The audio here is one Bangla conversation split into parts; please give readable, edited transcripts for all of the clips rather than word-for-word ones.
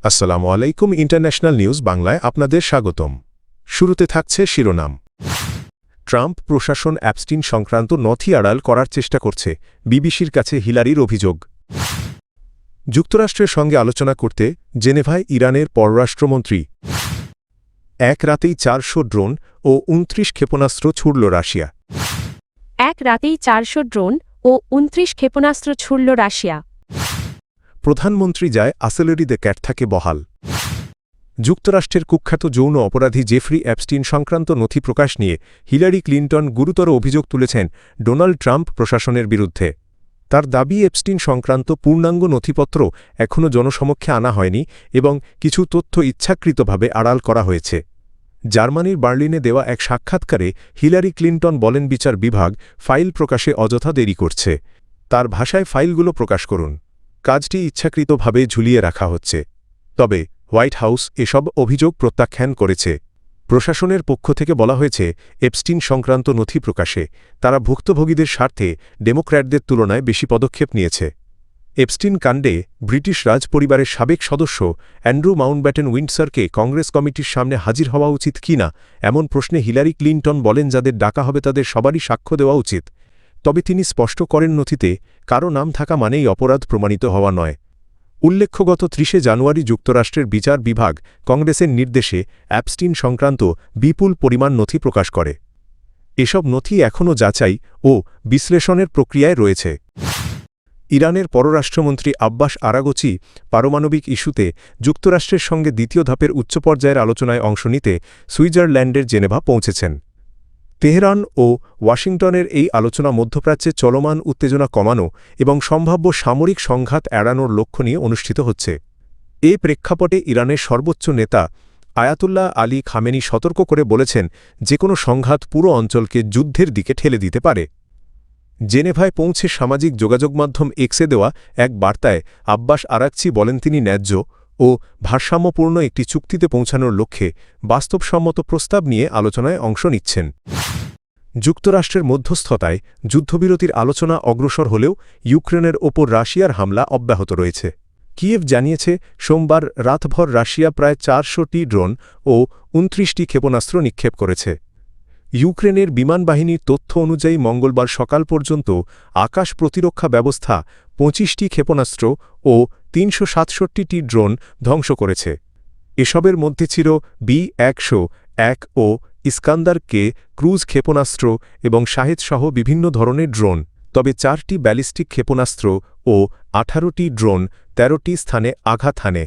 আসসালামু আলাইকুম ইন্টারন্যাশনাল নিউজ বাংলায় আপনাদের স্বাগতম। শুরুতে থাকছে শিরোনাম। ট্রাম্প প্রশাসন অ্যাপস্টিন সংক্রান্ত নথি আড়াল করার চেষ্টা করছে, বিবিসির কাছে হিলারির অভিযোগ। যুক্তরাষ্ট্রের সঙ্গে আলোচনা করতে জেনেভায় ইরানের পররাষ্ট্রমন্ত্রী। এক রাতেই 400 ড্রোন ও 29 ক্ষেপণাস্ত্র ছুড়ল রাশিয়া। এক রাতেই 400 ড্রোন ও 29 ক্ষেপণাস্ত্র ছুড়ল রাশিয়া। প্রধানমন্ত্রী যায় আসেলেরি দ্য ক্যাট থেকে বহাল। যুক্তরাষ্ট্রের কুখ্যাত যৌন অপরাধী জেফ্রি অ্যাপস্টিন সংক্রান্ত নথি প্রকাশ নিয়ে হিলারি ক্লিন্টন গুরুতর অভিযোগ তুলেছেন ডোনাল্ড ট্রাম্প প্রশাসনের বিরুদ্ধে। তার দাবি অ্যাপস্টিন সংক্রান্ত পূর্ণাঙ্গ নথিপত্র এখনও জনসমক্ষে আনা হয়নি এবং কিছু তথ্য ইচ্ছাকৃতভাবে আড়াল করা হয়েছে। জার্মানির বার্লিনে দেওয়া এক সাক্ষাৎকারে হিলারি ক্লিন্টন বলেন, বিচার বিভাগ ফাইল প্রকাশে অযথা দেরি করছে। তার ভাষায় ফাইলগুলো প্রকাশ করুন। কাজটি ইচ্ছাকৃতভাবে ঝুলিয়ে রাখা হচ্ছে। তবে হোয়াইট হাউস এসব অভিযোগ প্রত্যাখ্যান করেছে। প্রশাসনের পক্ষ থেকে বলা হয়েছে, এপস্টিন সংক্রান্ত নথি প্রকাশে তারা ভুক্তভোগীদের স্বার্থে ডেমোক্র্যাটদের তুলনায় বেশি পদক্ষেপ নিয়েছে। এপস্টিন কাণ্ডে ব্রিটিশ রাজপরিবারের সাবেক সদস্য অ্যান্ড্রু মাউন্টব্যাটেন উইন্ডসরকে কংগ্রেস কমিটির সামনে হাজির হওয়া উচিত কিনা এমন প্রশ্নে হিলারি ক্লিন্টন বলেন, যাদের ডাকা হবে তাদের সবারই সাক্ষ্য দেওয়া উচিত। তবে তিনি স্পষ্ট করেন, নথিতে কারও নাম থাকা মানেই অপরাধ প্রমাণিত হওয়া নয়। উল্লেখ্য, গত 30 জানুয়ারি যুক্তরাষ্ট্রের বিচার বিভাগ কংগ্রেসের নির্দেশে অ্যাপস্টিন সংক্রান্ত বিপুল পরিমাণ নথি প্রকাশ করে। এসব নথি এখনও যাচাই ও বিশ্লেষণের প্রক্রিয়ায় রয়েছে। ইরানের পররাষ্ট্রমন্ত্রী আব্বাস আরাগচি পারমাণবিক ইস্যুতে যুক্তরাষ্ট্রের সঙ্গে দ্বিতীয় ধাপের উচ্চপর্যায়ের আলোচনায় অংশ নিতে সুইজারল্যান্ডের জেনেভা পৌঁছেছেন। তেহরান ও ওয়াশিংটনের এই আলোচনা মধ্যপ্রাচ্যে চলমান উত্তেজনা কমানো এবং সম্ভাব্য সামরিক সংঘাত এড়ানোর লক্ষ্য নিয়ে অনুষ্ঠিত হচ্ছে। এ প্রেক্ষাপটে ইরানের সর্বোচ্চ নেতা আয়াতুল্লাহ আলী খামেনি সতর্ক করে বলেছেন, যে কোনো সংঘাত পুরো অঞ্চলকে যুদ্ধের দিকে ঠেলে দিতে পারে। জেনেভায় পৌঁছে সামাজিক যোগাযোগ মাধ্যম এক্সে দেওয়া এক বার্তায় আব্বাস আরাগচি বলেন, তিনি ন্যায্য ও ভারসাম্যপূর্ণ একটি চুক্তিতে পৌঁছানোর লক্ষ্যে বাস্তবসম্মত প্রস্তাব নিয়ে আলোচনায় অংশ নিচ্ছেন। যুক্তরাষ্ট্রের মধ্যস্থতায় যুদ্ধবিরতির আলোচনা অগ্রসর হলেও ইউক্রেনের ওপর রাশিয়ার হামলা অব্যাহত রয়েছে। কিয়েভ জানিয়েছে, সোমবার রাতভর রাশিয়া প্রায় 400টি ড্রোন ও 29টি ক্ষেপণাস্ত্র নিক্ষেপ করেছে। ইউক্রেনের বিমানবাহিনীর তথ্য অনুযায়ী মঙ্গলবার সকাল পর্যন্ত আকাশ প্রতিরক্ষা ব্যবস্থা 25টি ক্ষেপণাস্ত্র ও 367টি ড্রোন ধ্বংস করেছে। এসবের মধ্যে ছিল B-101 ও ইস্কান্দার-কে ক্রুজ ক্ষেপণাস্ত্র এবং শাহেদ-সহ বিভিন্ন ধরনের ড্রোন। তবে 4টি ব্যালিস্টিক ক্ষেপণাস্ত্র ও 18টি ড্রোন 13টি স্থানে আঘাত হানে।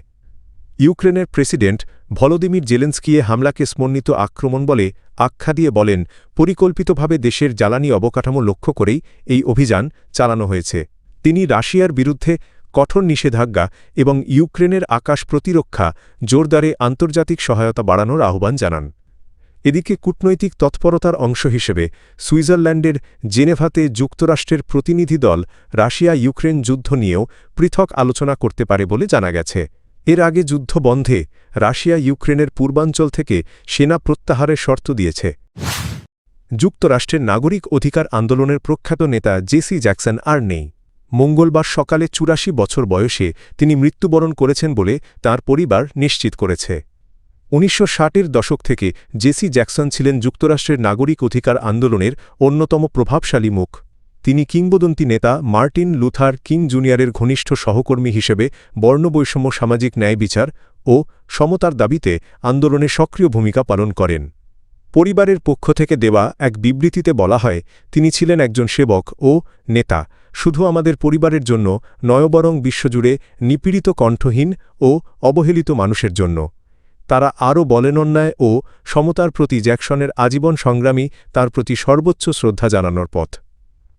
ইউক্রেনের প্রেসিডেন্ট ভলোদিমির জেলেন্সকি এ হামলাকে সমন্বিত আক্রমণ বলে আখ্যা দিয়ে বলেন, পরিকল্পিতভাবে দেশের জ্বালানি অবকাঠামো লক্ষ্য করেই এই অভিযান চালানো হয়েছে। তিনি রাশিয়ার বিরুদ্ধে কঠোর নিষেধাজ্ঞা এবং ইউক্রেনের আকাশ প্রতিরক্ষা জোরদারে আন্তর্জাতিক সহায়তা বাড়ানোর আহ্বান জানান। এদিকে কূটনৈতিক তৎপরতার অংশ হিসেবে সুইজারল্যান্ডের জেনেভাতে যুক্তরাষ্ট্রের প্রতিনিধি দল রাশিয়া ইউক্রেন যুদ্ধ নিয়েও পৃথক আলোচনা করতে পারে বলে জানা গেছে। এর আগে যুদ্ধ বন্ধে রাশিয়া ইউক্রেনের পূর্বাঞ্চল থেকে সেনা প্রত্যাহারের শর্ত দিয়েছে। যুক্তরাষ্ট্রের নাগরিক অধিকার আন্দোলনের প্রখ্যাত নেতা জেসি জ্যাকসন আর নেই। মঙ্গলবার সকালে 84 বছর বয়সে তিনি মৃত্যুবরণ করেছেন বলে তাঁর পরিবার নিশ্চিত করেছে। 1960-এর দশক থেকে জেসি জ্যাকসন ছিলেন যুক্তরাষ্ট্রের নাগরিক অধিকার আন্দোলনের অন্যতম প্রভাবশালী মুখ। তিনি কিংবদন্তি নেতা মার্টিন লুথার কিং জুনিয়রের ঘনিষ্ঠ সহকর্মী হিসেবে বর্ণবৈষম্য, সামাজিক ন্যায় বিচার ও সমতার দাবিতে আন্দোলনে সক্রিয় ভূমিকা পালন করেন। পরিবারের পক্ষ থেকে দেওয়া এক বিবৃতিতে বলা হয়, তিনি ছিলেন একজন সেবক ও নেতা, শুধু আমাদের পরিবারের জন্য নয় বরং বিশ্বজুড়ে নিপীড়িত, কণ্ঠহীন ও অবহেলিত মানুষের জন্য। তারা আরও বলেন, অন্যায় ও সমতার প্রতি জ্যাকসনের আজীবন সংগ্রামী তার প্রতি সর্বোচ্চ শ্রদ্ধা জানানোর পথ।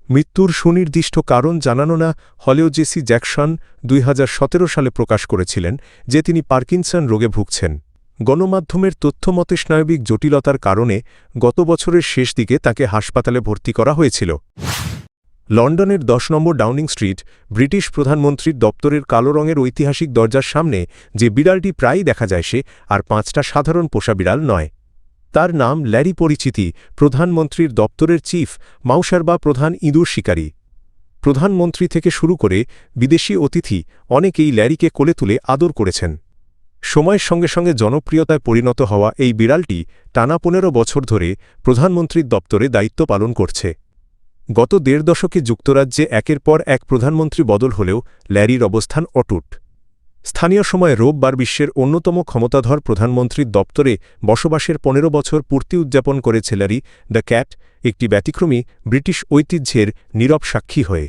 মৃত্যুর সুনির্দিষ্ট কারণ জানানো না হলেও জেসি জ্যাকসন 2017 সালে প্রকাশ করেছিলেন যে তিনি পার্কিনসন রোগে ভুগছেন। গণমাধ্যমের তথ্যমতে স্নায়বিক জটিলতার কারণে গত বছরের শেষ দিকে তাকে হাসপাতালে ভর্তি করা হয়েছিল। লন্ডনের 10 নম্বর ডাউনিং স্ট্রিট ব্রিটিশ প্রধানমন্ত্রীর দপ্তরের কালো রঙের ঐতিহাসিক দরজার সামনে যে বিড়ালটি প্রায়ই দেখা যায় সে আর 5টা সাধারণ পোষা বিড়াল নয়। তার নাম ল্যারি, পরিচিতি প্রধানমন্ত্রীর দপ্তরের চিফ মাউসার বা প্রধান ইঁদুর শিকারী। প্রধানমন্ত্রী থেকে শুরু করে বিদেশি অতিথি অনেকেই ল্যারিকে কোলে তুলে আদর করেছেন। সময়ের সঙ্গে সঙ্গে জনপ্রিয়তায় পরিণত হওয়া এই বিড়ালটি টানা 15 বছর ধরে প্রধানমন্ত্রীর দপ্তরে দায়িত্ব পালন করছে। গত 1.5 দশকে যুক্তরাজ্যে একের পর এক প্রধানমন্ত্রী বদল হলেও ল্যারির অবস্থান অটুট। স্থানীয় সময় রোববার বিশ্বের অন্যতম ক্ষমতাধর প্রধানমন্ত্রীর দপ্তরে বসবাসের 15 বছর পূর্তি উদযাপন করেছে ল্যারি দ্য ক্যাট, একটি ব্যতিক্রমী ব্রিটিশ ঐতিহ্যের নীরব সাক্ষী হয়ে।